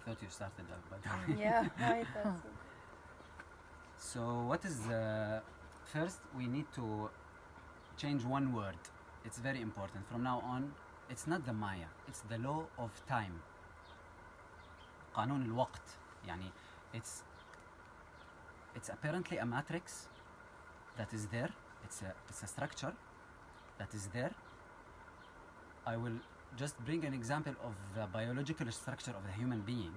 thought you started out, by the way. Yeah, I thought so. So what is first we need to change one word. It's very important. From now on, it's not the Maya. It's the law of time. قانون الوقت. يعني it's apparently a matrix that is there. It's a structure that is there. I will just bring an example of the biological structure of the human being,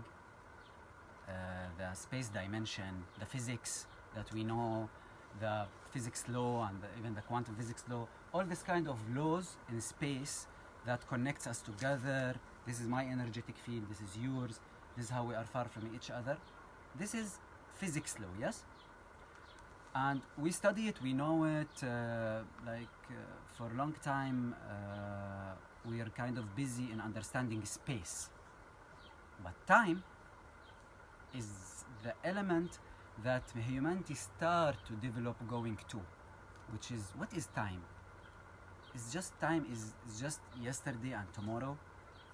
the space dimension, the physics that we know, the physics law and even the quantum physics law, all this kind of laws in space that connects us together. This is my energetic field, this is yours, this is how we are far from each other. This is physics law, yes? And we study it, we know it, for a long time we are kind of busy in understanding space. But time is the element that humanity start to develop going to, which is, what is time? It's just time is just yesterday and tomorrow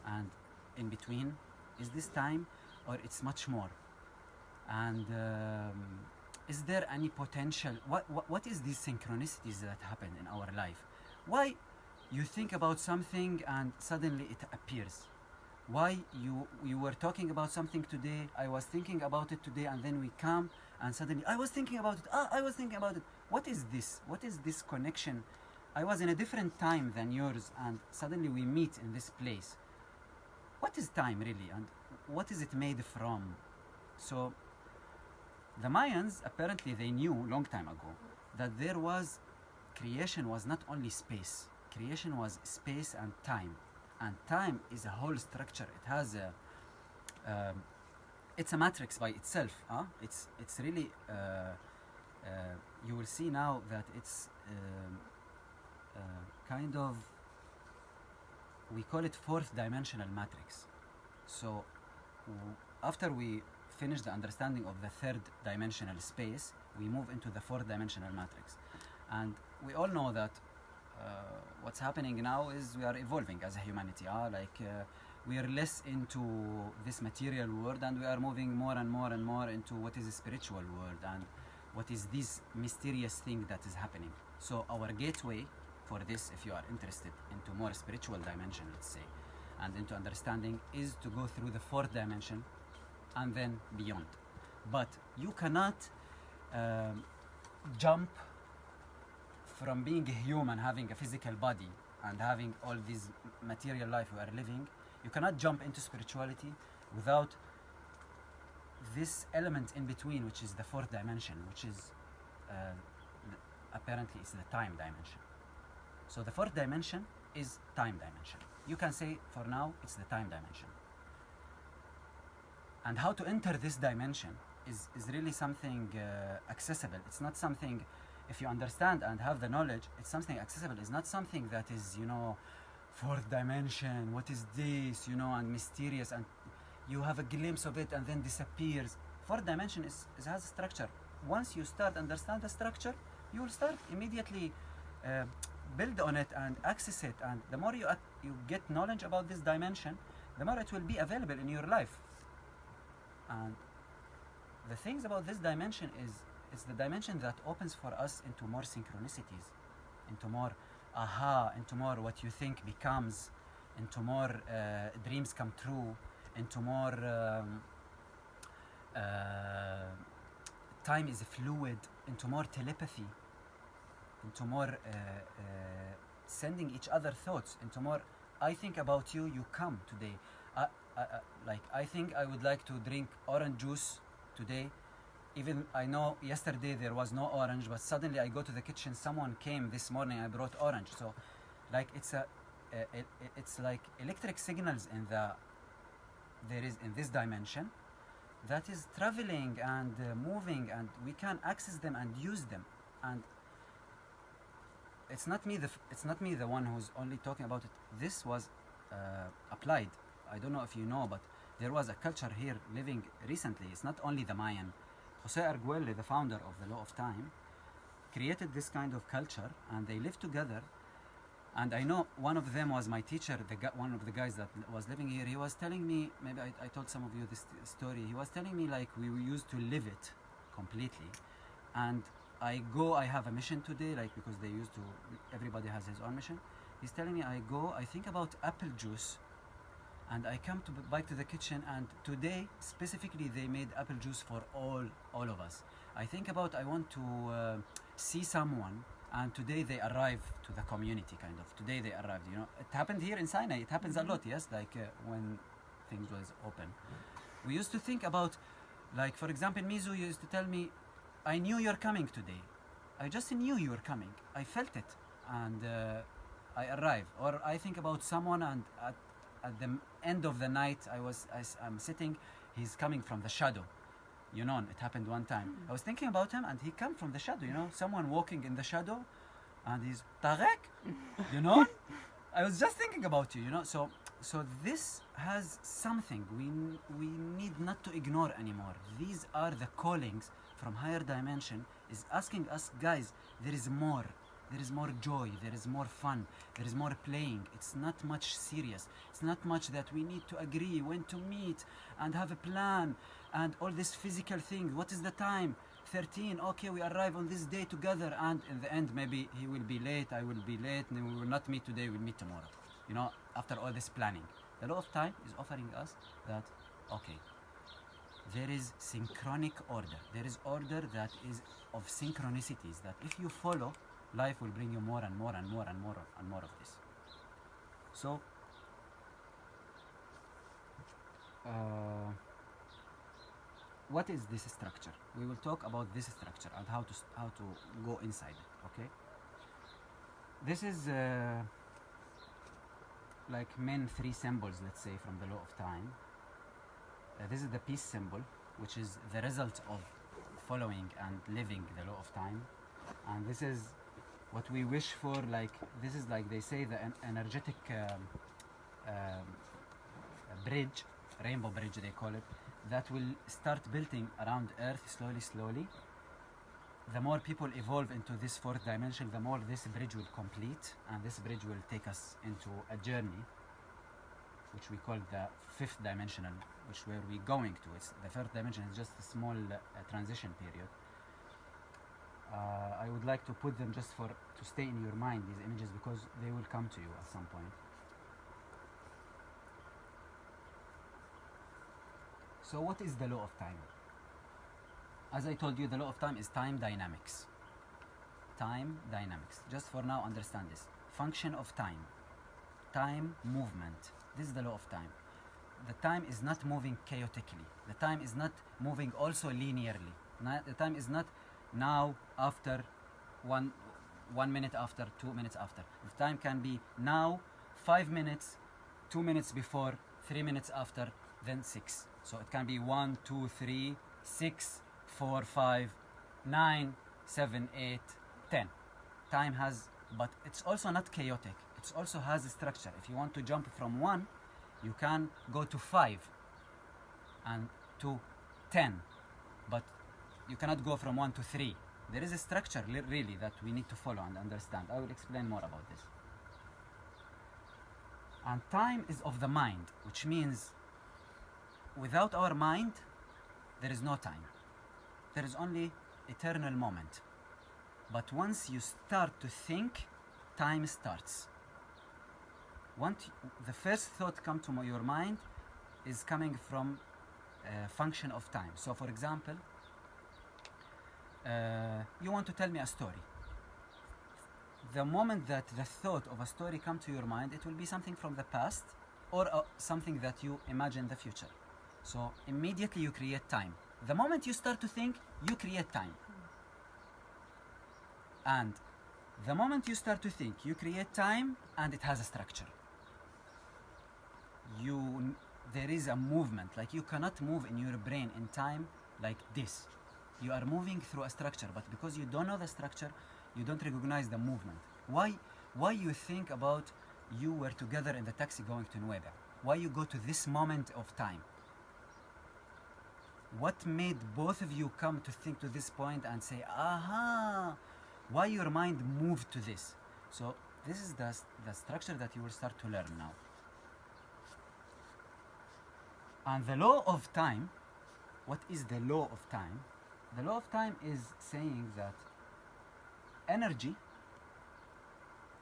and in between. Is this time, or it's much more? And is there any potential? What is these synchronicities that happen in our life? Why you think about something and suddenly it appears? Why you were talking about something today, I was thinking about it today, and then we come and suddenly I was thinking about it. I was thinking about it. What is this? What is this connection? I was in a different time than yours, and suddenly we meet in this place. What is time really, and what is it made from? So the Mayans, apparently they knew long time ago that there was creation was not only space. Creation was space and time. And time is a whole structure. It has it's a matrix by itself. It's really you will see now that it's kind of, we call it fourth dimensional matrix. So after we finish the understanding of the third dimensional space, we move into the fourth dimensional matrix. And we all know that what's happening now is we are evolving as a humanity. We are less into this material world, and we are moving more and more and more into what is a spiritual world and what is this mysterious thing that is happening. So our gateway for this, if you are interested into more spiritual dimension, let's say, and into understanding, is to go through the fourth dimension and then beyond. But you cannot jump from being a human, having a physical body and having all this material life we are living. You cannot jump into spirituality without this element in between, which is the fourth dimension, which is apparently it's the time dimension. So the fourth dimension is time dimension. You can say for now it's the time dimension. And how to enter this dimension is really something accessible. It's not something, if you understand and have the knowledge, it's something accessible. It's not something that is, fourth dimension, what is this, and mysterious, and you have a glimpse of it and then disappears. Fourth dimension has a structure. Once you start understand the structure, you will start immediately build on it and access it. And the more you get knowledge about this dimension, the more it will be available in your life. And the things about this dimension is it's the dimension that opens for us into more synchronicities, into more into more what you think becomes, into more dreams come true, into more time is fluid, into more telepathy, into more sending each other thoughts, into more I think about you, you come today. I think I would like to drink orange juice today. Even I know yesterday there was no orange, but suddenly I go to the kitchen, someone came this morning, I brought orange. So it's like electric signals there is in this dimension that is traveling and moving, and we can access them and use them. And it's not me the one who's only talking about it. This was applied. I don't know if you know, but there was a culture here living recently. It's not only the Mayan. Jose Arguelle, the founder of the Law of Time, created this kind of culture, and they live together And I know one of them was my teacher, one of the guys that was living here. He was telling me, maybe I told some of you this story. He was telling me like we used to live it completely. And I have a mission today, like because they used to, everybody has his own mission. He's telling me I think about apple juice, and I come to back to the kitchen, and today specifically they made apple juice for all of us. I think about I want to see someone, and today they arrive to the community, kind of. Today they arrived, you know. It happened here in Sinai. It happens a lot, yes, like when things was open. We used to think about, like for example, Mizu used to tell me, I knew you're coming today. I just knew you were coming. I felt it, and I arrived. Or I think about someone, and at the end of the night, I'm sitting. He's coming from the shadow. You know, it happened one time. I was thinking about him, and he came from the shadow. You know, someone walking in the shadow, and he's Tarek. You know, I was just thinking about you. You know, so this has something we need not to ignore anymore. These are the callings from higher dimension, is asking us, guys, there is more. There is more joy, there is more fun, there is more playing. It's not much serious. It's not much that we need to agree when to meet and have a plan and all this physical thing. What is the time? 13. Okay, we arrive on this day together, and in the end maybe he will be late, I will be late, and we will not meet today, we'll meet tomorrow. You know, after all this planning. The law of time is offering us that, okay, there is synchronic order. There is order that is of synchronicities, that if you follow, life will bring you more and more and more and more and more of this. So, what is this structure? We will talk about this structure and how to go inside it. Okay. This is like main three symbols, let's say, from the law of time. This is the peace symbol, which is the result of following and living the law of time, and this is what we wish for. Like this is, like they say, the energetic bridge, rainbow bridge they call it, that will start building around Earth slowly. The more people evolve into this fourth dimension, the more this bridge will complete, and this bridge will take us into a journey which we call the fifth dimensional, which where we going to. It's the first dimension is just a small transition period. I would like to put them just to stay in your mind, these images, because they will come to you at some point. So what is the law of time? As I told you, the law of time is time dynamics. Time dynamics. Just for now, understand this. Function of time. Time movement. This is the law of time. The time is not moving chaotically. The time is not moving also linearly. The time is not now after 1 minute after, 2 minutes after. The time can be now, 5 minutes, 2 minutes before, 3 minutes after, then 6. So it can be 1, 2, 3, 6, 4, 5, 9, 7, 8, 10. Time has, but it's also not chaotic. It also has a structure. If you want to jump from 1, you can go to 5 and to 10, but you cannot go from 1 to 3. There is a structure really that we need to follow and understand. I will explain more about this. And time is of the mind, which means without our mind, there is no time. There is only eternal moment. But once you start to think, time starts. Once the first thought comes to your mind is coming from a function of time. So for example, you want to tell me a story. The moment that the thought of a story comes to your mind, it will be something from the past or something that you imagine in the future. So immediately you create time. The moment you start to think, you create time. And the moment you start to think, you create time, and it has a structure. There is a movement. Like you cannot move in your brain in time like this. You are moving through a structure, but because you don't know the structure, you don't recognize the movement. Why you think about you were together in the taxi going to Nueva? Why you go to this moment of time? What made both of you come to think to this point and say, aha, why your mind moved to this? So This is the structure that you will start to learn now. And the law of time, what is the law of time? The law of time is saying that energy,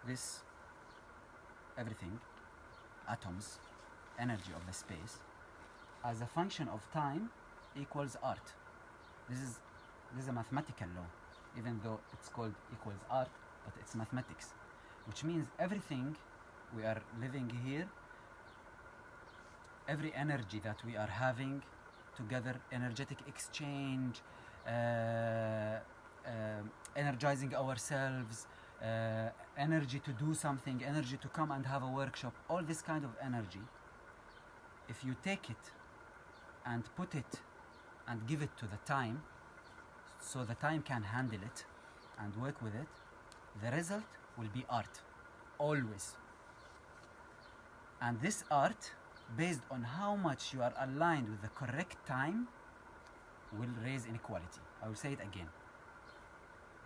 this everything, atoms, energy of the space, as a function of time equals art. This is a mathematical law, even though it's called equals art, but it's mathematics, which means everything we are living here, every energy that we are having together, energetic exchange, energizing ourselves, energy to do something, energy to come and have a workshop, all this kind of energy, if you take it and put it and give it to the time, so the time can handle it and work with it, the result will be art, always. And this art, based on how much you are aligned with the correct time, will raise inequality. I will say it again.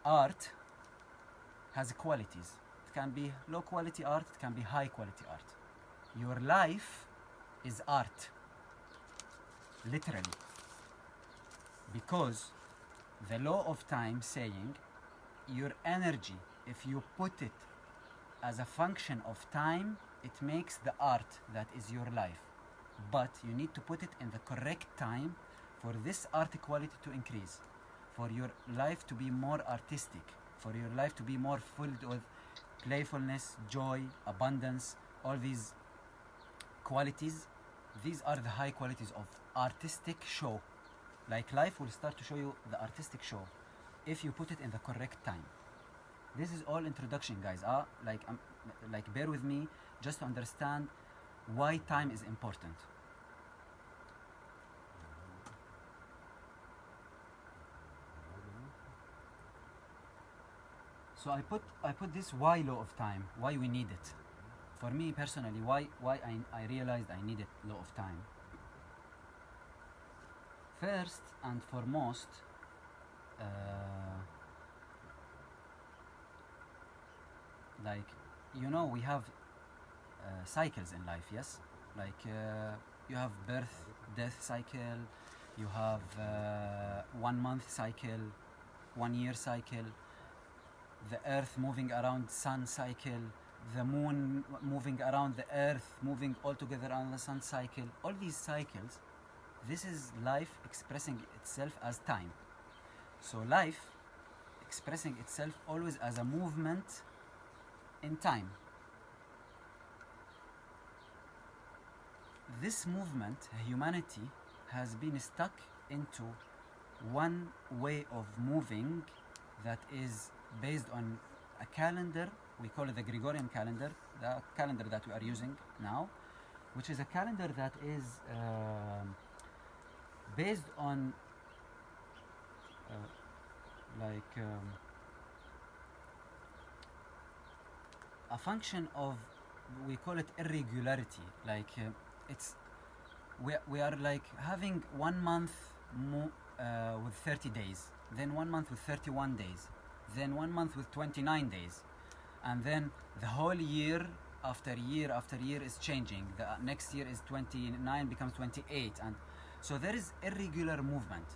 Art has qualities. It can be low quality art, it can be high quality art. Your life is art, literally. Because the law of time saying your energy, if you put it as a function of time, it makes the art that is your life. But you need to put it in the correct time for this art quality to increase, for your life to be more artistic, for your life to be more filled with playfulness, joy, abundance, all these qualities. These are the high qualities of artistic show. Like life will start to show you the artistic show if you put it in the correct time. This is all introduction, guys. Like bear with me just to understand why time is important. So I put this why law of time, why we need it. For me personally, why I realized I needed law of time. First and foremost, like, you know, we have cycles in life, yes? Like you have birth, death cycle, you have 1 month cycle, 1 year cycle, the earth moving around sun cycle, the moon moving around the earth, moving all together around the sun cycle. All these cycles, this is life expressing itself as time. So life expressing itself always as a movement in time. This movement, humanity, has been stuck into one way of moving that is based on a calendar. We call it the Gregorian calendar, the calendar that we are using now, which is a calendar that is based on a function of, we call it irregularity. Like we are like having 1 month with 30 days, then 1 month with 31 days, then 1 month with 29 days, and then the whole year after year after year is changing. The next year is 29 becomes 28, and so there is irregular movement.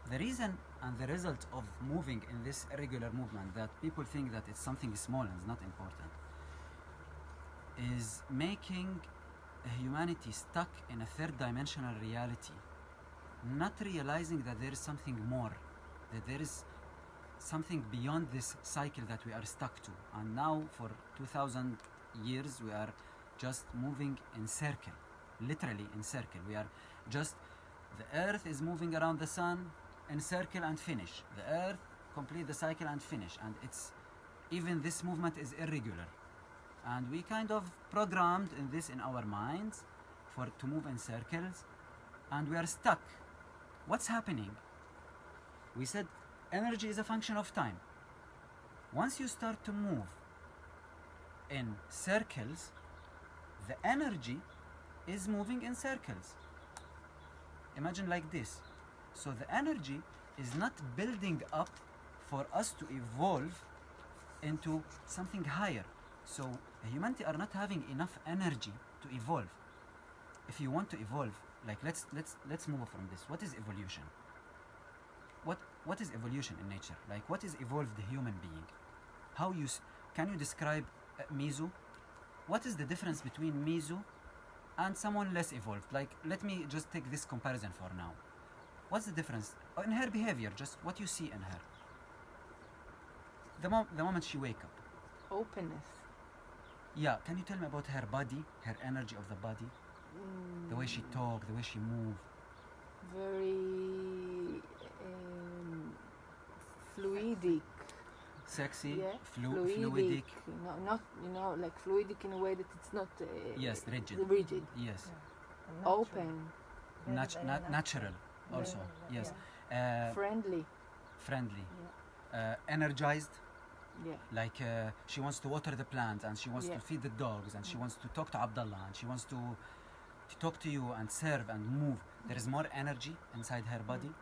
The reason and the result of moving in this irregular movement, that people think that it's something small and is not important, is making humanity stuck in a third dimensional reality, not realizing that there is something more, that there is something beyond this cycle that we are stuck to. And now for 2000 years we are just moving in circle, literally in circle. We are just, the earth is moving around the sun in circle and finish. The earth complete the cycle and finish. And it's, even this movement is irregular. And we kind of programmed in this in our minds to move in circles, and we are stuck. What's happening? We said energy is a function of time. Once you start to move in circles, the energy is moving in circles. Imagine like this. So the energy is not building up for us to evolve into something higher. So humanity are not having enough energy to evolve. If you want to evolve, like let's move from this. What is evolution? What is evolution in nature? Like what is evolved human being? How you can you describe Mizu? What is the difference between Mizu and someone less evolved? Like let me just take this comparison for now. What's the difference in her behavior? Just what you see in her. The moment she wake up. Openness. Yeah, can you tell me about her body, her energy of the body, the way she talk, the way she move? Very fluidic. Sexy, Yeah, fluidic. Not like fluidic in a way that it's not Yes, rigid. rigid. Yes, Open, natural. Also, yes. friendly. Friendly, Yeah. energized. Yeah. Like she wants to water the plants and she wants Yeah. to feed the dogs and she wants to talk to Abdullah and she wants to talk to you and serve and move. There is more energy inside her body.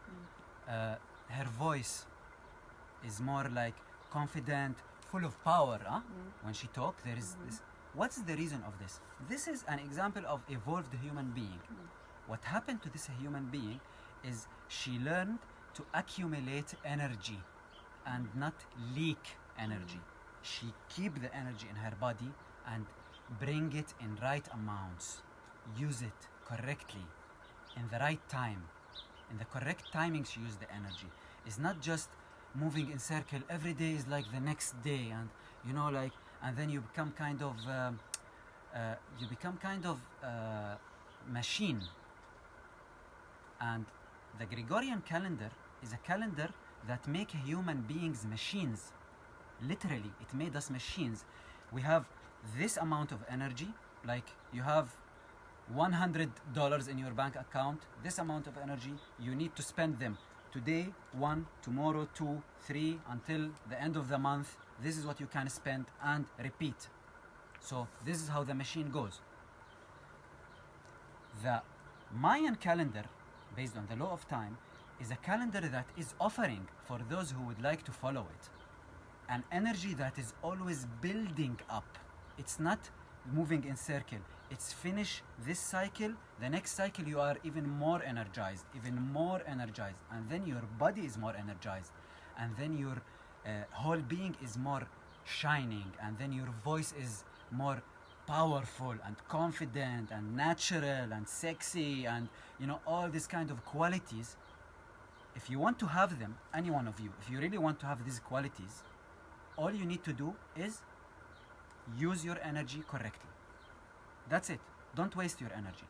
Her voice is more like confident, full of power. When she talks, there is this. What's the reason of this? This is an example of evolved human being. What happened to this human being is she learned to accumulate energy and not leak energy. She keep the energy in her body and bring it in right amounts. Use it correctly in the right time. In the correct timing she use the energy. It's not just moving in circle. Every day is like the next day and and then you become kind of machine. And the Gregorian calendar is a calendar that make human beings machines. Literally, it made us machines. We have this amount of energy, like you have $100 in your bank account, this amount of energy, you need to spend them. Today, 1, tomorrow, 2, 3, until the end of the month. This is what you can spend and repeat. So this is how the machine goes. The Mayan calendar, based on the law of time, is a calendar that is offering for those who would like to follow it an energy that is always building up. It's not moving in circle. It's finish this cycle, the next cycle you are even more energized, and then your body is more energized, and then your whole being is more shining, and then your voice is more powerful and confident and natural and sexy and all these kind of qualities. If you want to have them, any one of you, if you really want to have these qualities, all you need to do is use your energy correctly. That's it. Don't waste your energy.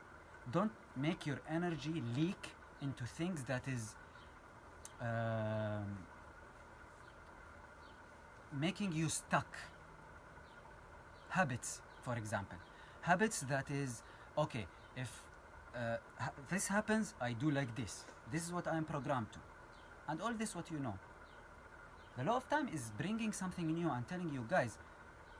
Don't make your energy leak into things that is making you stuck. Habits, for example. Habits that is, okay, if this happens, I do like this. This is what I am programmed to. And all this what you know. The law of time is bringing something new and telling you, guys,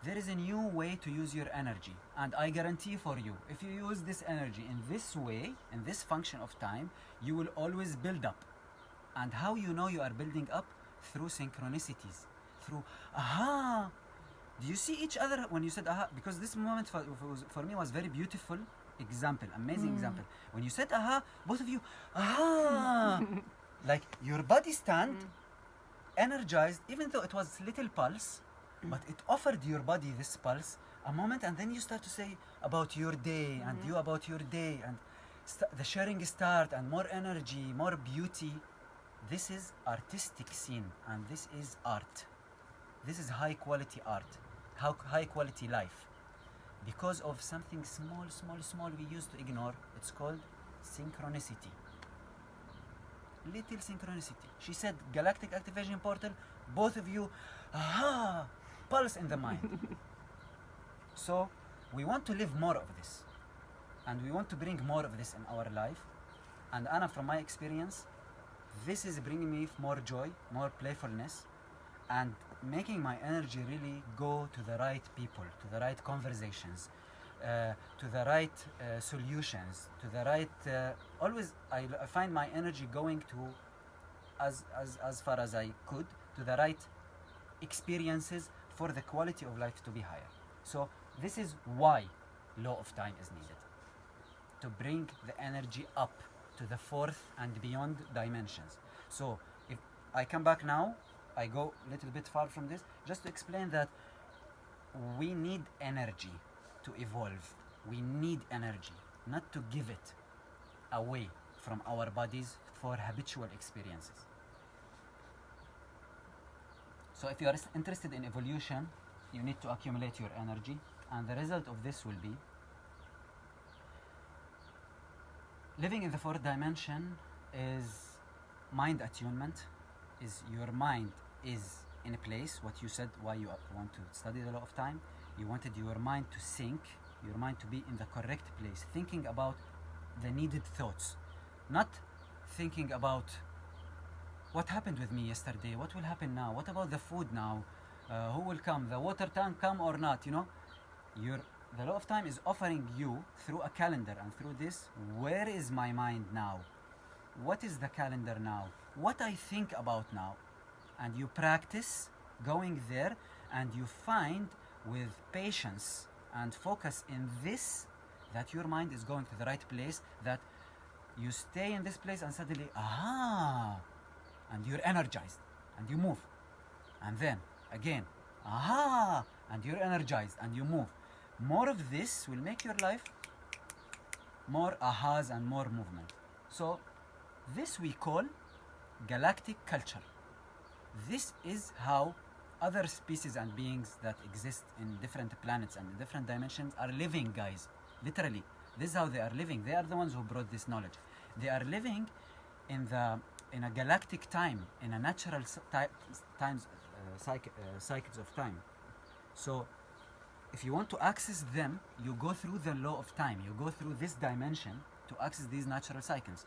there is a new way to use your energy. And I guarantee for you, if you use this energy in this way, in this function of time, you will always build up. And how you know you are building up? Through synchronicities. Through, aha! Do you see each other when you said aha? Because this moment for me was very beautiful example, amazing example. When you said aha, both of you, aha! Like your body stand energized, even though it was little pulse, but it offered your body this pulse a moment, and then you start to say about your day and you about your day, and the sharing start, and more energy, more beauty. This is artistic scene, and this is art. This is high quality art, high quality life, because of something small we used to ignore. It's called synchronicity. Little synchronicity. She said galactic activation portal, both of you, aha, pulse in the mind. So we want to live more of this, and we want to bring more of this in our life. And Anna, from my experience, this is bringing me more joy, more playfulness, and making my energy really go to the right people, to the right conversations, to the right solutions, to the right. Always, I find my energy going to, as far as I could, to the right experiences for the quality of life to be higher. So this is why law of time is needed, to bring the energy up to the fourth and beyond dimensions. So if I come back now, I go a little bit far from this, just to explain that we need energy to evolve. We need energy, not to give it away from our bodies for habitual experiences. So if you are interested in evolution, you need to accumulate your energy, and the result of this will be living in the fourth dimension is mind attunement, is your mind is in a place, what you said, why you want to study the law of time. You wanted your mind to sync, your mind to be in the correct place, thinking about the needed thoughts, not thinking about what happened with me yesterday, what will happen now, what about the food now, who will come, the water tank come or not, you know. The law of time is offering you through a calendar and through this, where is my mind now? What is the calendar now? What I think about now? And you practice going there, and you find with patience and focus in this that your mind is going to the right place, that you stay in this place and suddenly, aha, and you're energized and you move. And then again, aha, and you're energized and you move. More of this will make your life more ahas and more movement. So this we call galactic culture. This is how other species and beings that exist in different planets and different dimensions are living, guys. Literally, this is how they are living. They are the ones who brought this knowledge. They are living in a galactic time, in a natural cycles of time. So if you want to access them, you go through the law of time. You go through this dimension to access these natural cycles.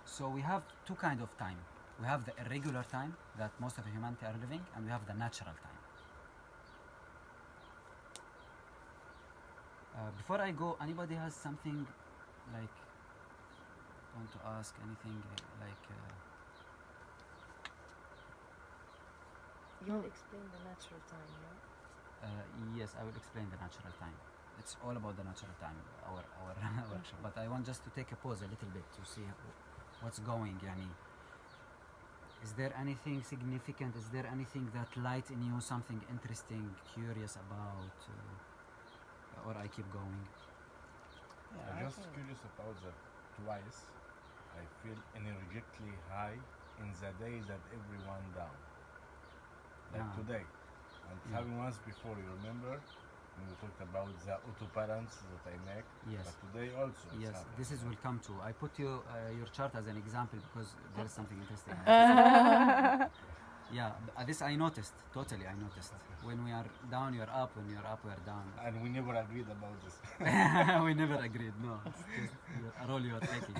So we have two kinds of time. We have the irregular time that most of humanity are living, and we have the natural time. Before I go, anybody has something like want to ask anything like? You will explain the natural time, yeah? Yes, I will explain the natural time. It's all about the natural time, our workshop. But I want just to take a pause a little bit to see what's going. Yani, is there anything significant? Is there anything that light in you, something interesting, curious about, or I keep going? Yeah, I'm just curious about that. Twice, I feel energetically high in the day that everyone down. Like today. And having once before, you remember? When we talked about the autobalance that I make. Yes. But today also. Yes, this is will come to. I put your chart as an example because there is something interesting. Yeah, this I noticed. Totally, I noticed. When we are down, you're up. When you're up, we're down. And we never agreed about this. We never agreed. No, it's just a role you're taking.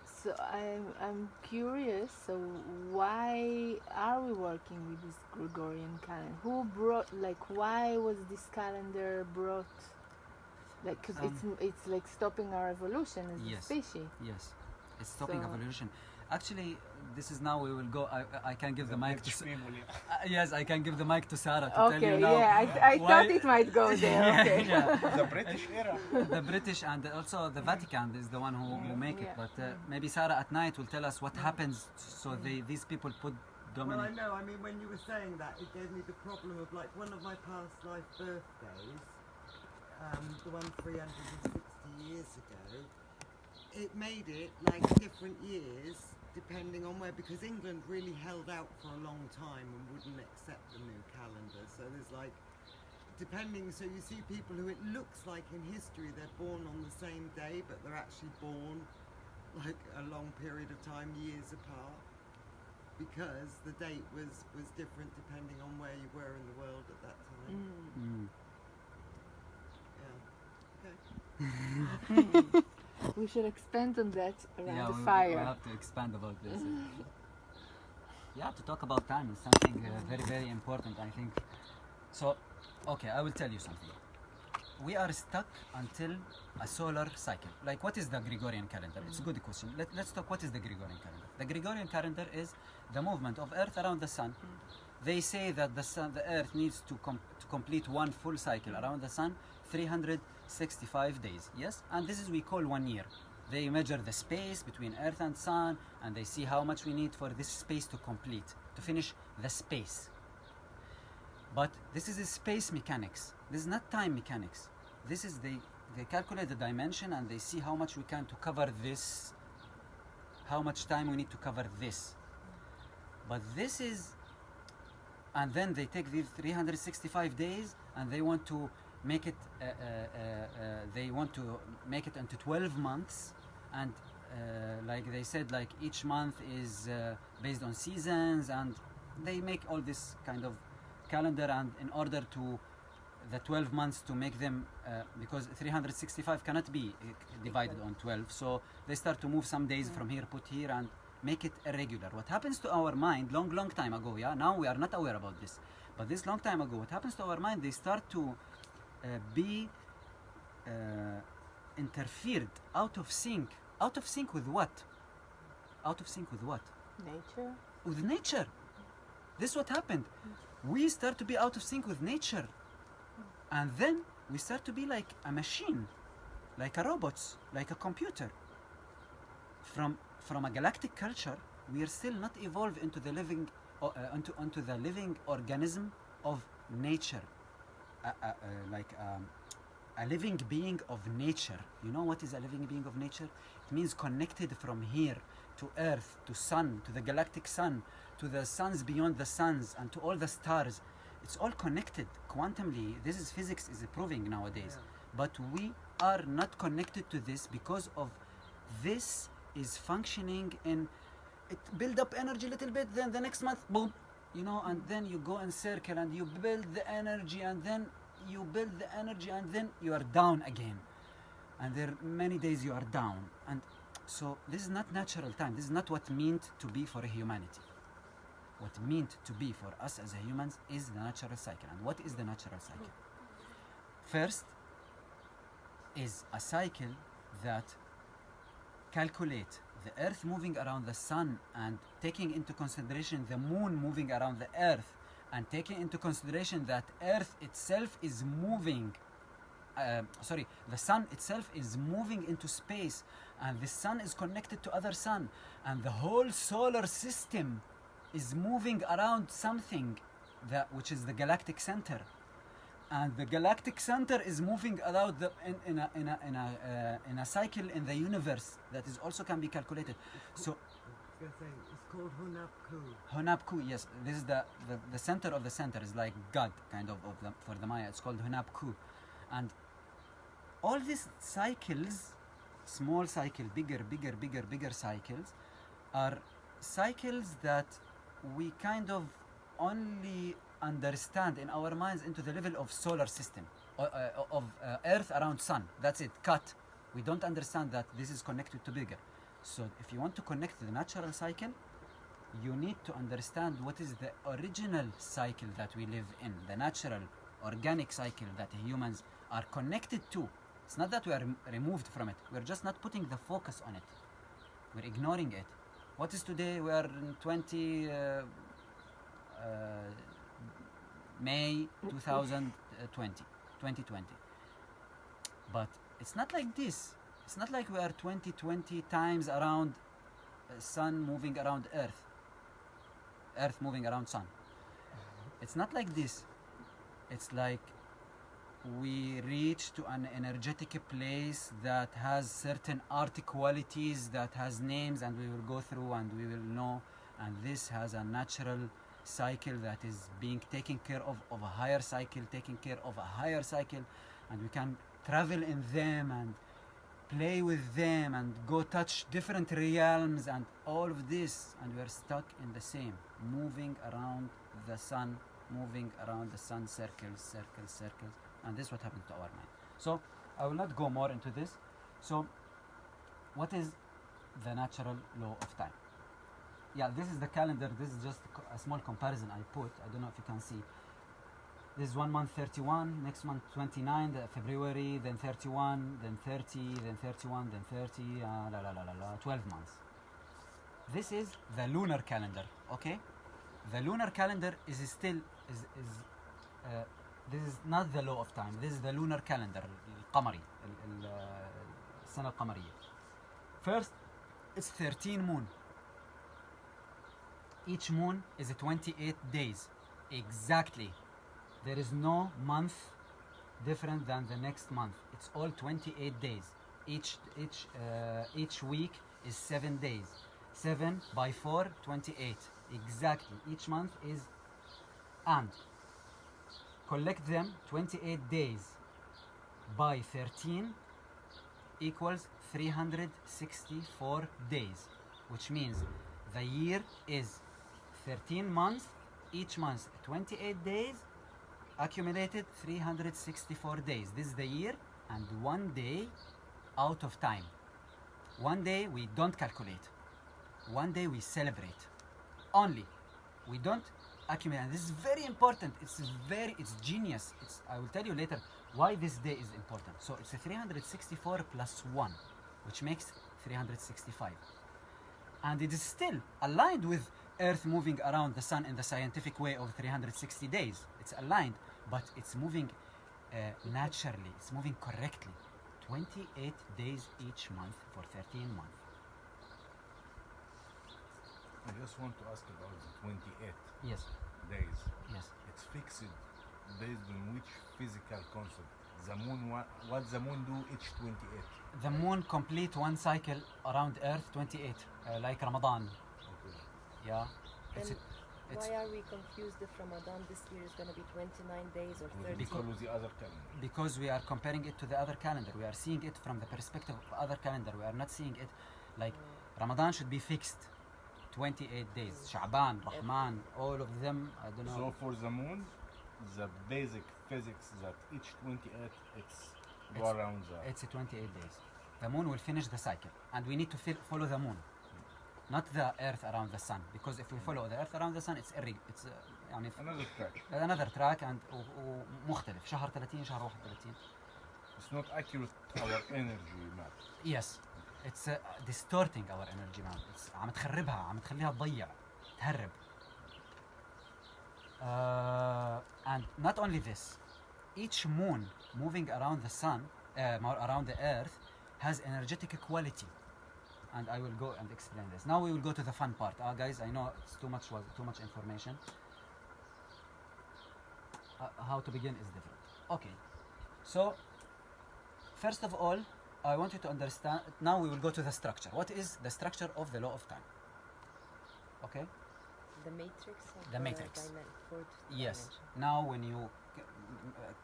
So I'm curious. So why are we working with this Gregorian calendar? Who brought? Like, why was this calendar brought? Like, because it's like stopping our evolution as a species. Yes, it's stopping So- evolution. Actually, this is now we will go. I can give the mic to. people, Yes, I can give the mic to Sarah to tell Okay, you now. yeah, I why- thought it might go there. Okay. Yeah. The British era. The British and also the Vatican is the one who make it. Yeah. But maybe Sarah at night will tell us what happens. So these people put Well, I dominant. know. I mean, when you were saying that, it gave me the problem of like one of my past life birthdays, the one 360 years ago. It made it like different years depending on where, because England really held out for a long time and wouldn't accept the new calendar. So there's like, depending. So you see people who it looks like in history they're born on the same day, but they're actually born like a long period of time, years apart, because the date was different depending on where you were in the world at that time. Mm. Yeah. Okay. We should expand on that around Yeah, the we fire. have to expand about this. Yeah, to talk about time is something very, very important, I think. So, okay, I will tell you something. we are stuck until a solar cycle. Like, what is the Gregorian calendar? It's a good question. Let's talk. What is the Gregorian calendar? The Gregorian calendar is the movement of Earth around the sun. They say that the Earth needs to complete one full cycle around the sun, 365 days. Yes, and this is we call 1 year. They measure the space between Earth and Sun, and they see how much we need for this space to complete, to finish the space. But this is space mechanics. This is not time mechanics. This is they calculate the dimension and they see how much we can to cover this, how much time we need to cover this. But this is, and then they take these 365 days and they want to make it into 12 months, and like they said, like each month is based on seasons, and they make all this kind of calendar, and in order to the 12 months to make them because 365 cannot be divided on 12, so they start to move some days from here, put here, and make it irregular. What happens to our mind long time ago, yeah, now we are not aware about this, but this long time ago, what happens to our mind, they start to be interfered, out of sync with what? Out of sync with what? Nature. With nature. This is what happened. We start to be out of sync with nature, and then we start to be like a machine, like a robot, like a computer. From a galactic culture, we are still not evolved into the living into the living organism of nature, a living being of nature. You know what is a living being of nature? It means connected from here to Earth, to Sun, to the galactic sun, to the suns beyond the suns, and to all the stars. It's all connected quantumly. This is physics is proving nowadays. But we are not connected to this because of this is functioning in, it build up energy a little bit, then the next month, boom, you know, and then you go in circle and you build the energy, and then you build the energy, and then you are down again. And there are many days you are down. And so this is not natural time. This is not what meant to be for humanity. What meant to be for us as humans is the natural cycle. And what is the natural cycle? First is a cycle that calculate the Earth moving around the sun and taking into consideration the moon moving around the Earth, and taking into consideration that Earth itself is moving, the sun itself is moving into space, and the sun is connected to other sun, and the whole solar system is moving around something which is the galactic center, and the galactic center is moving around in a cycle in the universe that is also can be calculated. So It's called Hunabku. Hunabku, yes, this is the center of the center, is like God kind of for the Maya. It's called Hunabku, and all these cycles, small cycle, bigger cycles, are cycles that we kind of only understand in our minds into the level of solar system, of Earth around sun. That's it, cut. We don't understand that this is connected to bigger. So if you want to connect to the natural cycle, you need to understand what is the original cycle that we live in, the natural organic cycle that humans are connected to. It's not that we are removed from it. We're just not putting the focus on it. We're ignoring it. What is today? We are in May 2020. But it's not like this. It's not like we are 20 times around sun moving around Earth. Earth moving around sun. It's not like this. It's like we reach to an energetic place that has certain art qualities, that has names, and we will go through and we will know. And this has a natural cycle that is being taken care of a higher cycle, taking care of a higher cycle, and we can travel in them and play with them and go touch different realms and all of this, and we are stuck in the same, moving around the sun, circles, and this is what happened to our mind. So I will not go more into this. So what is the natural law of time? Yeah, this is the calendar. This is just a small comparison I put. I don't know if you can see. This is 1 month 31, next month 29, February, then 31, then 30, then 31, then 30, 12 months. This is the lunar calendar, okay? The lunar calendar is still, this is not the law of time, this is the lunar calendar, القمري, السنة القمرية. First, it's 13 moon. Each moon is 28 days, exactly. There is no month different than the next month. It's all 28 days. Each week is 7 days. 7 by 4, 28. Exactly. Each month is, and collect them, 28 days by 13 equals 364 days, which means the year is 13 months, each month 28 days, accumulated 364 days. This is the year, and 1 day out of time. 1 day we don't calculate. 1 day we celebrate. Only. We don't accumulate. And this is very important. It's genius. I will tell you later why this day is important. So it's a 364 plus 1, which makes 365. And it is still aligned with Earth moving around the sun in the scientific way of 360 days. It's aligned, but it's moving naturally. It's moving correctly. 28 days each month for 13 months. I just want to ask about the 28 Yes, days. yes. It's fixed based on which physical concept? The moon, what the moon do each 28? The moon complete one cycle around Earth, 28, like Ramadan. Okay. Yeah. It's, Then it's why are we confused if Ramadan this year is going to be 29 days or 30? Because the other calendar. because we are comparing it to the other calendar. We are seeing it from the perspective of other calendar. We are not seeing it like Ramadan should be fixed. 28 days. Sha'ban, Rahman, all of them, I don't know. So for the moon, the basic physics that each 28 it's go It's- around the. It's 28 days. The moon will finish the cycle, and we need to follow the moon, not the Earth around the sun. Because if we follow the Earth around the sun, it's يعني Another track. another track and ومختلف. شهر 30 شهر 31. It's not accurate to our energy map. Yes, it's distorting our energy map. It's عم تخربها، عم تخليها تضيع، تهرب. And not only this, each moon moving around the sun, around the Earth, has energetic quality. And I will go and explain this. Now we will go to the fun part. Guys, I know it's too much information. How to begin is different. Okay, so first of all, I want you to understand. Now we will go to the structure. What is the structure of the law of time? Okay. The matrix? Of The matrix. Fourth Yes. dimension. Now, when you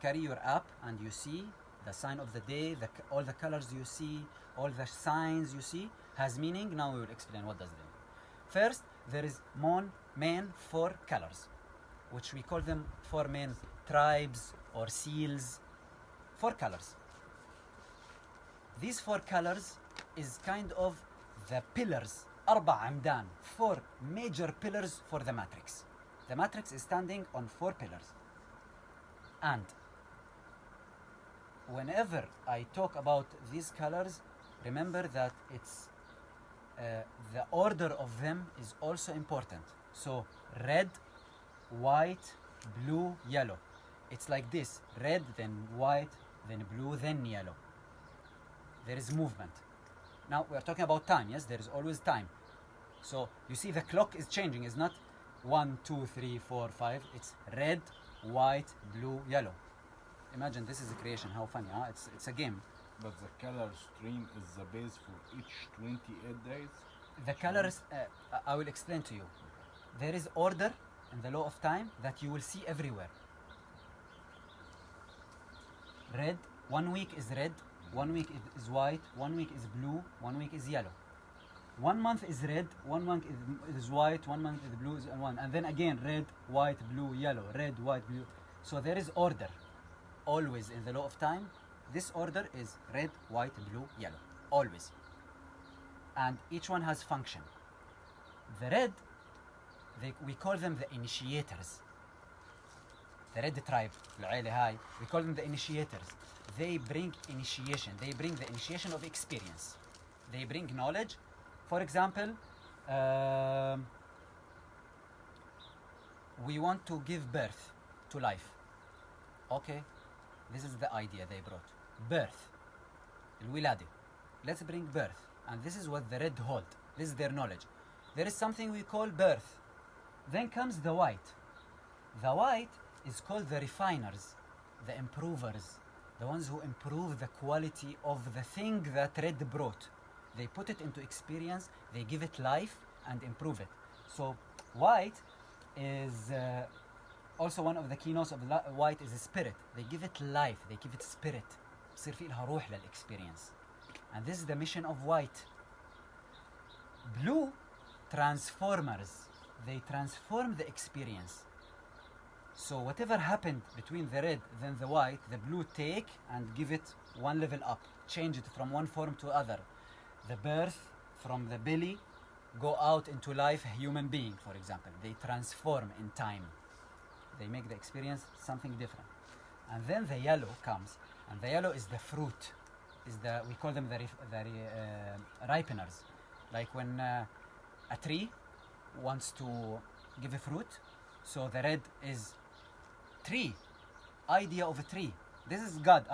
carry your app and you see the sign of the day, all the colors you see, all the signs you see, has meaning. Now we will explain what does it mean. First, there is main 4 colors, which we call them 4 main tribes or seals. 4 colors. These 4 colors is kind of the pillars. 4 عمدان, 4 major pillars for the matrix. The matrix is standing on 4 pillars. And whenever I talk about these colors, remember that it's the order of them is also important. So red, white, blue, yellow. It's like this: red, then white, then blue, then yellow. There is movement. Now we are talking about time. Yes, there is always time. So you see the clock is changing. It's not 1, 2, 3, 4, 5. It's red, white, blue, yellow. Imagine this is a creation. How funny, huh? It's a game. But the color stream is the base for each 28 days. The colors, I will explain to you. There is order in the law of time that you will see everywhere. Red, 1 week is red, 1 week is white, 1 week is blue, 1 week is yellow. 1 month is red, 1 month is white, 1 month is blue, and then again red, white, blue, yellow, red, white, blue. So there is order. Always in the law of time, this order is red, white, blue, yellow. Always. And each one has function. The red, we call them the initiators. the red tribe, العيلة هاي, we call them the initiators. They bring initiation. They bring the initiation of experience. They bring knowledge. For example, we want to give birth to life. Okay, this is the idea they brought. Birth. الولادة. Let's bring birth. And this is what the red hold. This is their knowledge. There is something we call birth. Then comes the white. The white is called the refiners, the improvers, the ones who improve the quality of the thing that red brought. They put it into experience, they give it life and improve it. So white is also one of the keynotes of white is a spirit. They give it life, they give it spirit. بصير في لها روح للexperience. And this is the mission of white. Blue, transformers. They transform the experience. So whatever happened between the red then the white, the blue take and give it one level up, change it from one form to other. The birth from the belly, go out into life, a human being, for example. They transform in time. They make the experience something different. And then the yellow comes, and the yellow is the fruit. We call them the ripeners. Like when a tree wants to give a fruit, so the red is tree, idea of a tree. This is God.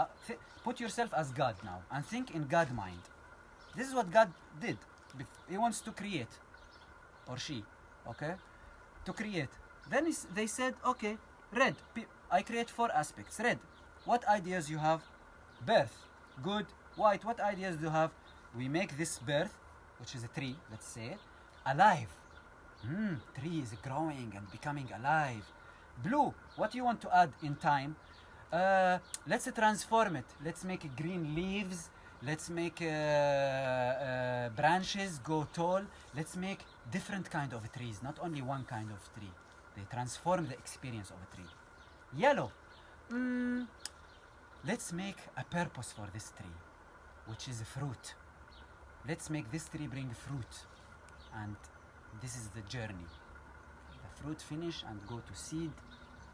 Put yourself as God now and think in God mind. This is what God did. He wants to create, or she, okay, to create. Then they said, okay, red, I create 4 aspects. Red, what ideas you have? Birth, good. White, what ideas do you have? We make this birth, which is a tree, let's say it, alive. Tree is growing and becoming alive. Blue, what do you want to add in time? Let's transform it. Let's make green leaves. Let's make branches go tall. Let's make different kind of trees, not only one kind of tree. They transform the experience of a tree. Yellow, let's make a purpose for this tree, which is a fruit. Let's make this tree bring fruit, and this is the journey. The fruit finish and go to seed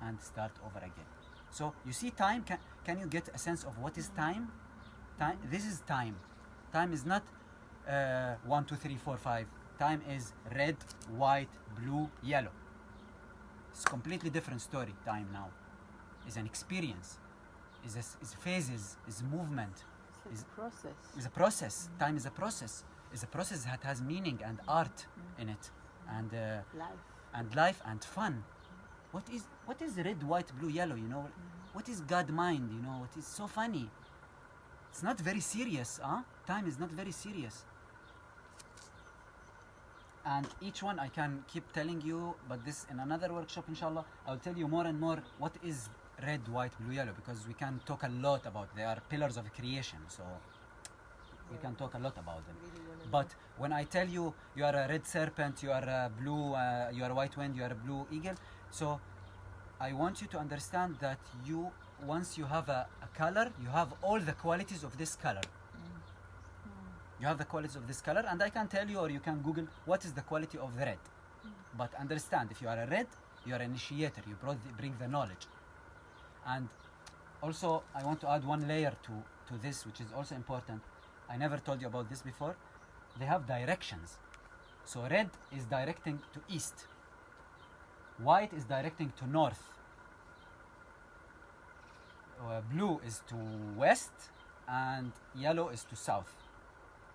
and start over again. So you see time, can you get a sense of what is time? Time, this is time. Time is not 1, 2, 3, 4, 5. Time is red, white, blue, yellow. It's a completely different story. Time now is an experience, is phases, is movement. It's a process. Is a process. Time is a process. Is a process that has meaning and art in it, and Life. And fun. What is red, white, blue, yellow? You know, what is God mind? You know, what is so funny? It's not very serious, huh? Time is not very serious. And each one I can keep telling you, but this in another workshop, inshallah, I'll tell you more and more what is red, white, blue, yellow, because we can talk a lot about. They are pillars of creation, so we can talk a lot about them. But when I tell you, you are a red serpent, you are a blue, you are a white wind, you are a blue eagle, so I want you to understand that once you have a color, you have all the qualities of this color. You have the qualities of this color, and I can tell you, or you can Google, what is the quality of the red. But understand, if you are a red, you are an initiator, you bring the knowledge. And also, I want to add one layer to this, which is also important. I never told you about this before. They have directions. So red is directing to east. White is directing to north. Blue is to west, and yellow is to south.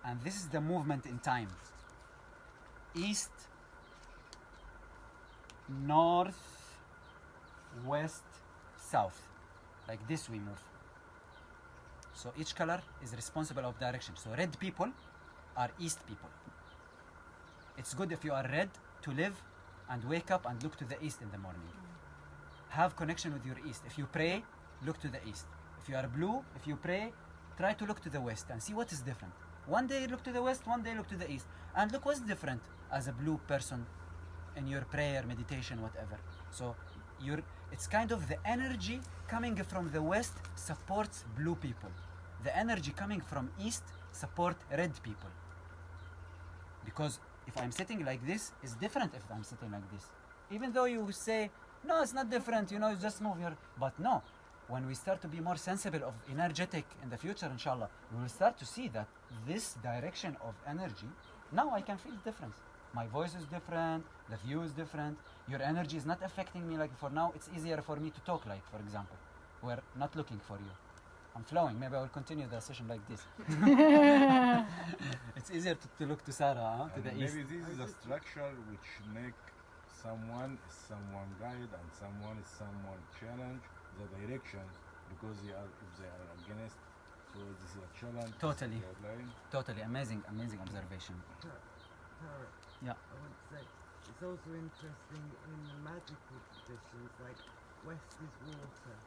And this is the movement in time. East, north, west, south. Like this we move. So each color is responsible of direction. So red people are east people. It's good if you are red to live and wake up and look to the east in the morning. Have connection with your east. If you pray, look to the east. If you are blue, if you pray, try to look to the west and see what is different. One day look to the west, one day look to the east, and look what's different as a blue person in your prayer, meditation, whatever. So it's kind of the energy coming from the west supports blue people. The energy coming from east support red people. Because if I'm sitting like this, it's different if I'm sitting like this. Even though you say no, it's not different, you know, you just move your. But no, when we start to be more sensible of energetic in the future, inshallah, we will start to see that this direction of energy, now I can feel the difference. My voice is different, the view is different, your energy is not affecting me like for now, it's easier for me to talk like, for example. We're not looking for you. I'm flowing, maybe I will continue the session like this. It's easier to look to Sarah, huh? To And the maybe east. this is a structure which make someone is someone guide and someone is someone challenge the directions because they are if they are against, so this is a challenge. this is Totally. a guideline. Totally amazing, amazing observation. Tarek, Yeah. I want to say it's also interesting in the magical traditions, like west is water,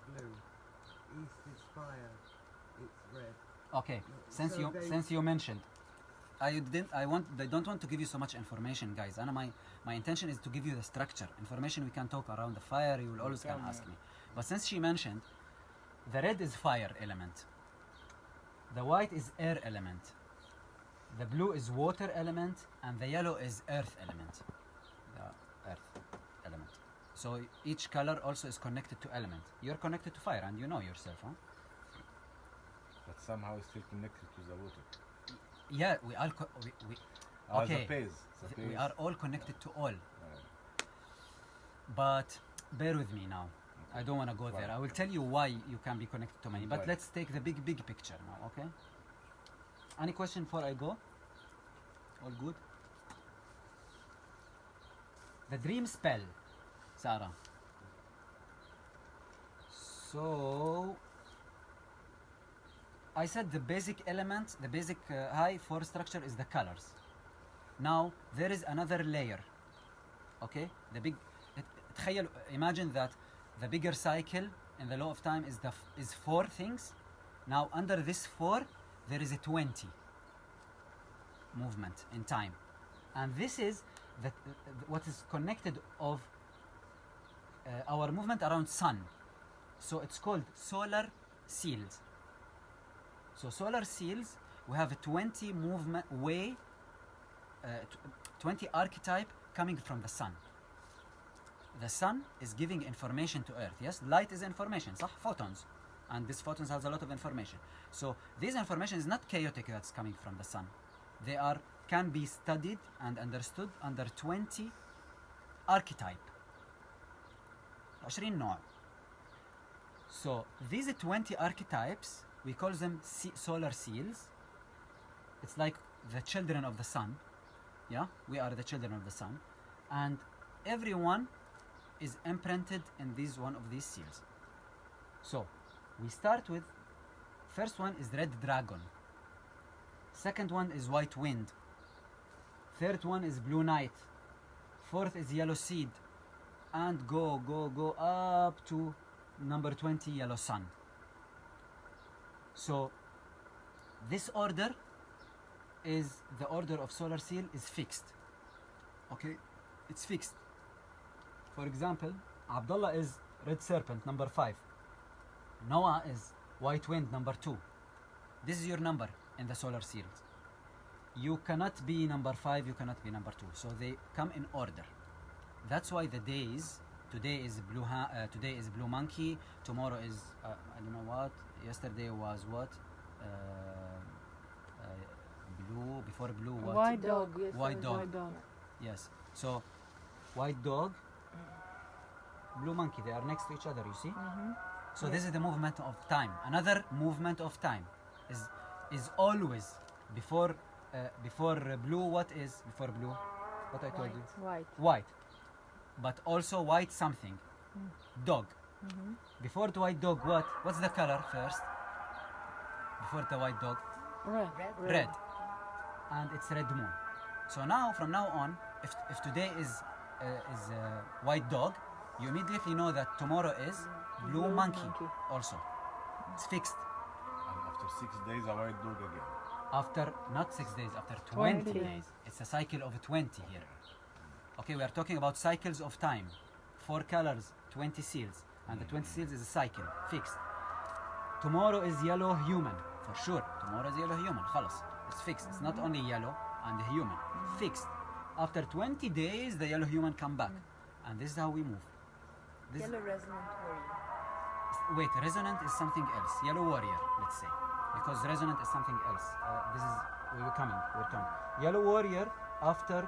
blue, east is fire, it's red. Okay, since So you they- since you mentioned, I don't want to give you so much information, guys. And my intention is to give you the structure. Information we can talk around the fire. You will always can can, ask yeah. me. But since she mentioned, the red is fire element, the white is air element, the blue is water element, and the yellow is earth element. The earth element. So each color also is connected to element. You're connected to fire, and you know yourself, huh? But somehow it's still connected to the water. Yeah, we are. We okay. The phase. The we phase. are all connected to all. Uh, But bear with me now. I don't want to go there. Right. I will tell you why you can be connected to many. But Right. let's take the big picture now, okay? Any question before I go? All good? The dream spell, Sarah. So, I said the basic element, the basic high for structure is the colors. Now, there is another layer. Okay? The big تخيل imagine that the bigger cycle in the law of time is 4 things. Now under this 4 there is a 20 movement in time, and this is what is connected of our movement around sun. So it's called solar seals. So solar seals, we have a 20 movement way, 20 archetype coming from the sun. The sun is giving information to Earth. Yes, light is information, صح? Photons, and this photons has a lot of information. So this information is not chaotic that's coming from the sun. They can be studied and understood under 20 archetype. 20 نوع. So these 20 archetypes, we call them solar seals. It's like the children of the sun. Yeah, we are the children of the sun, and everyone is imprinted in one of these seals. So we start with, first one is red dragon, second one is white wind, third one is blue night, fourth is yellow seed, and go up to number 20, yellow sun. So this order is the order of solar seal is fixed. Okay, it's fixed. For example, Abdullah is red serpent, number 5. Noah is white wind, number 2. This is your number in the solar seals. You cannot be number 5, you cannot be number 2. So they come in order. That's why the days, today is blue monkey, tomorrow is I don't know what, yesterday was what, blue, before blue what? White dog. Yes, White dog. White dog. Yes. So white dog, blue monkey, they are next to each other, you see? So this is the movement of time. Another movement of time is always before blue. What is before blue? What I told you? White. White. But also white something. Dog. Before the white dog, what? What's the color first? Before the white dog? Red. Red. And it's red moon. So now, from now on, if today is white dog, you immediately know that tomorrow is blue monkey. Also, it's fixed. And after 6 days, a white dog again. After not 6 days, after 20 20. days. It's a cycle of 20 here. Okay, we are talking about cycles of time. 4 colors, 20 seals, and the 20 seals is a cycle, fixed. Tomorrow is yellow human, for sure. Tomorrow is yellow human, خلاص. It's fixed. It's not only yellow and human, fixed. After 20 days, the yellow human come back, and this is how we move. This Yellow resonant warrior. wait, resonant is something else. Yellow warrior, let's say, because resonant is something else. This is we're coming. Yellow warrior after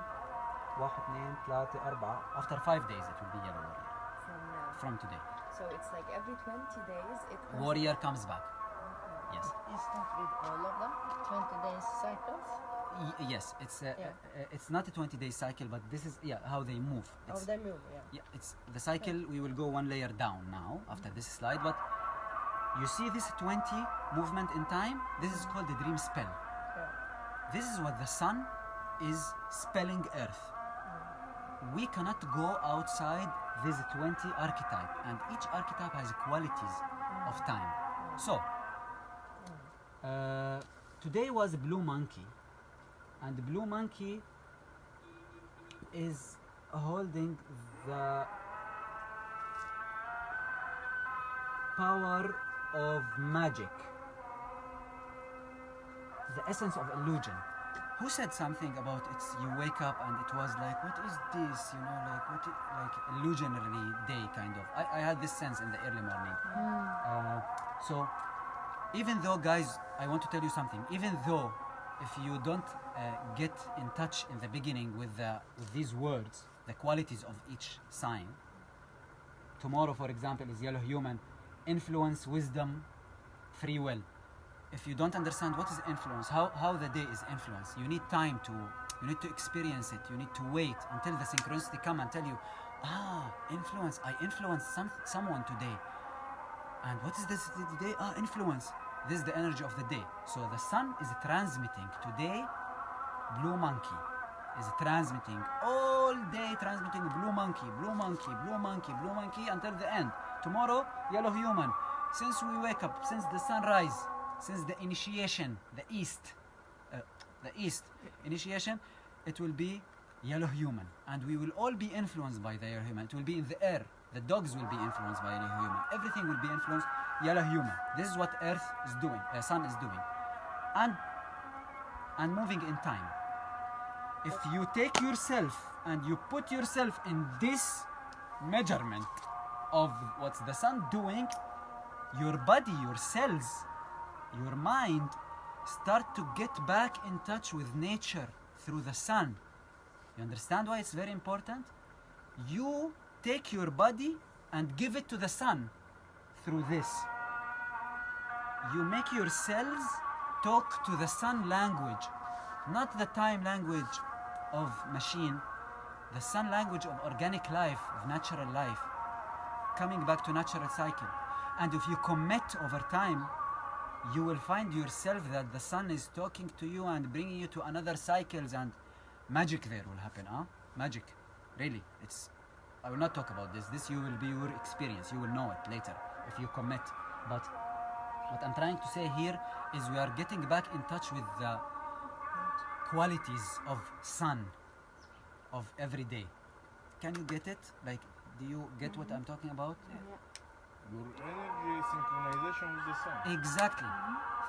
1 2 3 4 after 5 days it will be yellow warrior From now. from today. So it's like every 20 days it comes Warrior back. comes back. Yes. Is that with all of them? 20 days cycles? Yes, Yeah. it's not a 20-day cycle, but this is how they move. Oh, It's, they move, yeah. yeah, it's the cycle. We will go one layer down now after this slide, but you see this 20 movement in time. This is called the dream spell. Yeah. This is what the sun is spelling Earth. We cannot go outside this 20 archetype, and each archetype has qualities of time. So, today was Blue Monkey, and the Blue Monkey is holding the power of magic, the essence of illusion. Who said something about it's you wake up and it was like, what is this? You know, like like illusionary day kind of. I had this sense in the early morning. So even though, guys, I want to tell you something. Even though if you don't get in touch in the beginning with these words, the qualities of each sign. Tomorrow, for example, is yellow human, influence, wisdom, free will. If you don't understand what is influence, how the day is influenced, you need time you need to experience it. You need to wait until the synchronicity come and tell you, influence. I influenced someone today. And what is this today? Influence. This is the energy of the day. So the sun is transmitting today. Blue monkey is transmitting all day, transmitting blue monkey, blue monkey, blue monkey, blue monkey until the end. Tomorrow, yellow human. Since we wake up, since the sunrise, since the initiation, the east initiation, it will be yellow human, and we will all be influenced by the yellow human. It will be in the air. The dogs will be influenced by yellow human. Everything will be influenced yellow human. This is what Earth is doing, sun is doing, and moving in time. If you take yourself and you put yourself in this measurement of what's the sun doing, your body, your cells, your mind start to get back in touch with nature through the sun. You understand why it's very important? You take your body and give it to the sun through this. You make your cells talk to the sun language, not the time language of machine, the sun language of organic life, of natural life, coming back to natural cycle. And if you commit over time, you will find yourself that the sun is talking to you and bringing you to another cycles, and magic there will happen. Magic, really. I will not talk about this. This will be your experience. You will know it later if you commit. But what I'm trying to say here is we are getting back in touch with the qualities of sun of every day. Can you get it? Like, do you get what I'm talking about? Your energy synchronization with the sun. Exactly.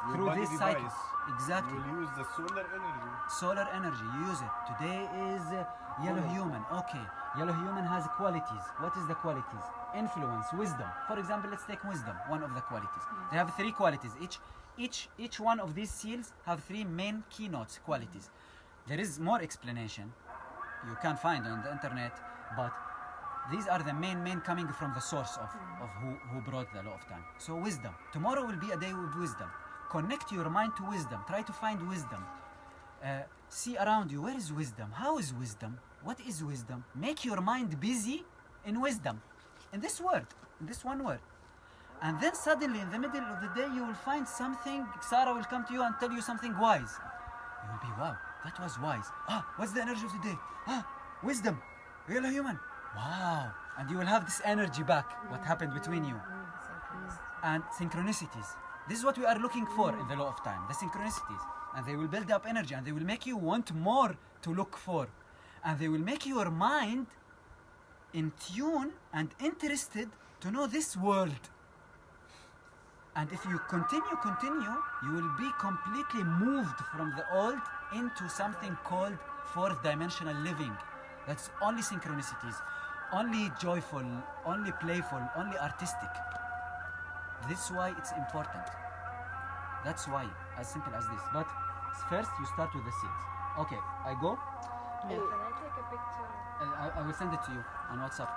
Your Through body this cycle. device, Exactly. You will use the solar energy. Solar energy, you use it. Today is yellow human. Okay, yellow human has qualities. What is the qualities? Influence, wisdom. For example, let's take wisdom, one of the qualities. They have 3 qualities. Each one of these seals have 3 main keynotes, qualities. There is more explanation you can find on the internet, but these are the main coming from the source of who brought the law of time. So wisdom. Tomorrow will be a day with wisdom. Connect your mind to wisdom. Try to find wisdom. See around you. Where is wisdom? How is wisdom? What is wisdom? Make your mind busy in wisdom. In this word. In this one word. And then suddenly in the middle of the day you will find something. Sarah will come to you and tell you something wise. You will be, wow, that was wise. What's the energy of the day? Wisdom. Real human. Wow. And you will have this energy back. What happened between you. And synchronicities. This is what we are looking for in the law of time. The synchronicities. And they will build up energy. And they will make you want more to look for. And they will make your mind in tune and interested to know this world. And if you continue, you will be completely moved from the old into something called 4th dimensional living. That's only synchronicities, only joyful, only playful, only artistic. This is why it's important. That's why, as simple as this. But first, you start with the seeds. Okay, I go. Can I take a picture? I will send it to you on WhatsApp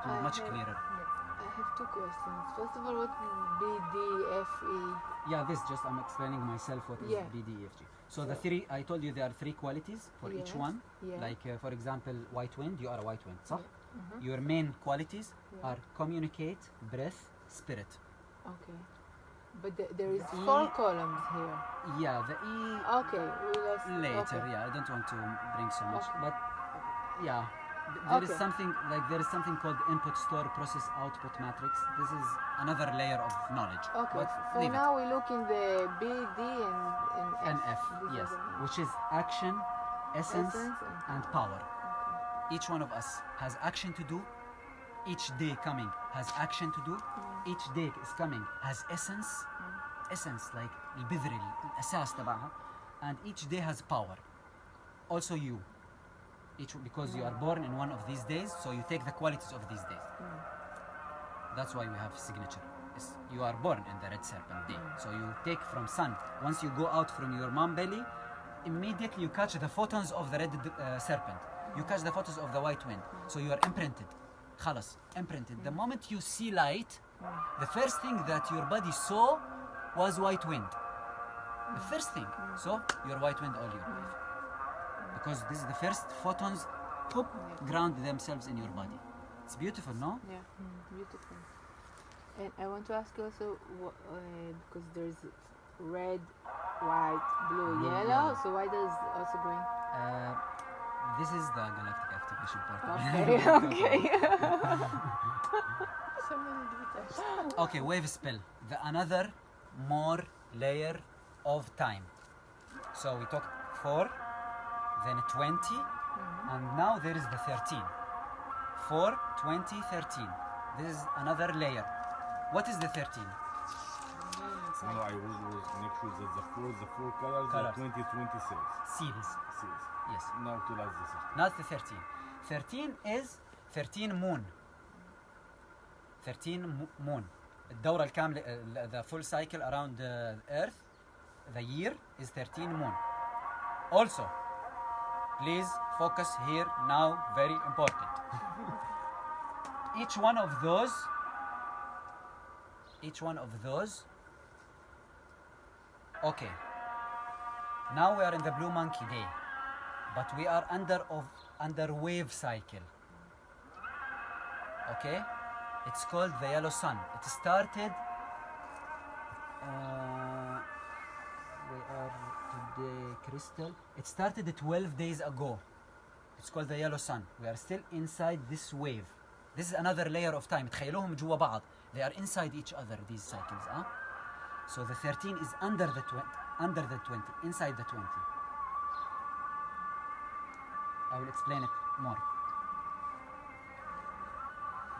to be much Okay. clearer. I have two questions. First of all, what is BDFE? Yeah, this just I'm explaining myself what is Yeah. BDEFG. So the three, I told you there are three qualities for each Yes. one. Yeah. Like for example, white wind, you are a white wind, صح? Mhm. Your main qualities Yeah. are communicate, breath, spirit. Okay. But there is E- 4 columns here. Yeah, the E Okay, we'll later. Okay. Yeah, I don't want to bring so much, Okay. but yeah, there is Okay. something called input store process output matrix. This is another layer of knowledge. Okay, But for leave now we look in the BD and it. NF, These yes, are the- which is action, essence, Essence and power. Each one of us has action to do. Each day coming has action to do. Each day is coming has essence. Essence like البذر الأساس تبعها. And each day has power. Also you. Because you are born in one of these days, so you take the qualities of these days. That's why we have signature. You are born in the red serpent day. So you take from sun. Once you go out from your mom belly, immediately you catch the photons of the red serpent. You catch the photons of the white wind. So you are imprinted. خلاص, imprinted. The moment you see light, the first thing that your body saw was white wind. The first thing. So you're white wind all your life. Because this is the first photons pop, ground themselves in your body. It's beautiful, no? Yeah, beautiful. And I want to ask you also, because there's red, white, blue, Blue, yellow. yellow. So why does also green? This is the galactic activation part. Okay, okay. So many details. Okay, wave spell. Another more layer of time. So we talked 4, then 20, and now there is the 13. 4, 20, 13. This is another layer. What is the 13? No, I was make sure that the four colors Colors. are 2026. Seals. Seals. Yes. Now to last the 13. Not the 13. 13 is 13 moon. 13 moon. الدورة الكاملة, the full cycle around the earth, the year is 13 moon. Also, please focus here now, very important. Each one of those, okay. Now we are in the blue monkey day, but we are under wave cycle. Okay, it's called the yellow sun. It started. We are today crystal. It started 12 days ago. It's called the yellow sun. We are still inside this wave. This is another layer of time. تخيلوهم جوا بعض. They are inside each other, these cycles. So the 13 is under the 20, inside the 20. I will explain it more.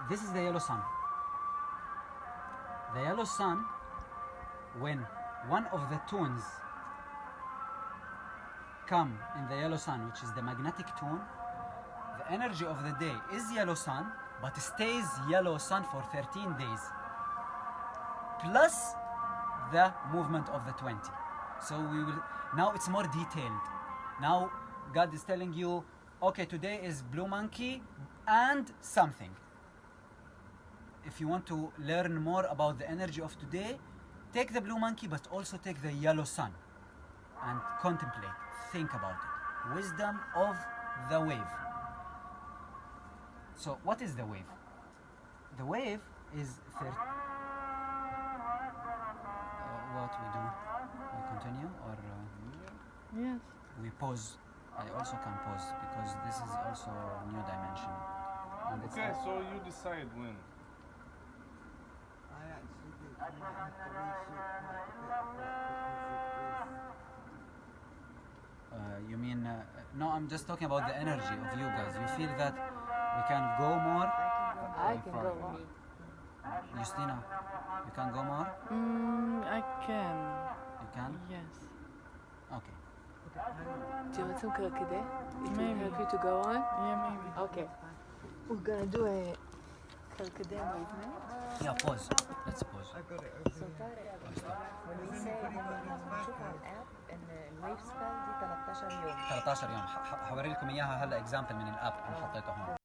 This is the yellow sun. The yellow sun, when one of the tones come in the yellow sun, which is the magnetic tone, the energy of the day is yellow sun, but stays yellow sun for 13 days. Plus the movement of the 20. So now it's more detailed. Now God is telling you, okay, today is blue monkey and something. If you want to learn more about the energy of today, take the blue monkey, but also take the yellow sun and contemplate, think about it. Wisdom of the wave. So what is the wave? The wave is what we do? We continue or Yes. we pause? I also can pause because this is also a new dimension. And it's Okay, so you decide when. I actually think you might have to reshoot quite a bit of it you mean no, I'm just talking about the energy of you guys. You feel that we can go more? I can go on. Justina, you can go more? I can. You can? Yes. Okay. Do you want some cookie there? It will Maybe. help you to go on? Yeah, maybe. Okay. We're gonna do a calcadema, isn't it? Yeah, pause. Let's pause. I've got it over So here. طارق when we say نشوف على الاب ان الويف سبان دي 13 يوم 13 يوم. حوري لكم اياها هلا اكزامبل من الاب انا حطيته هون.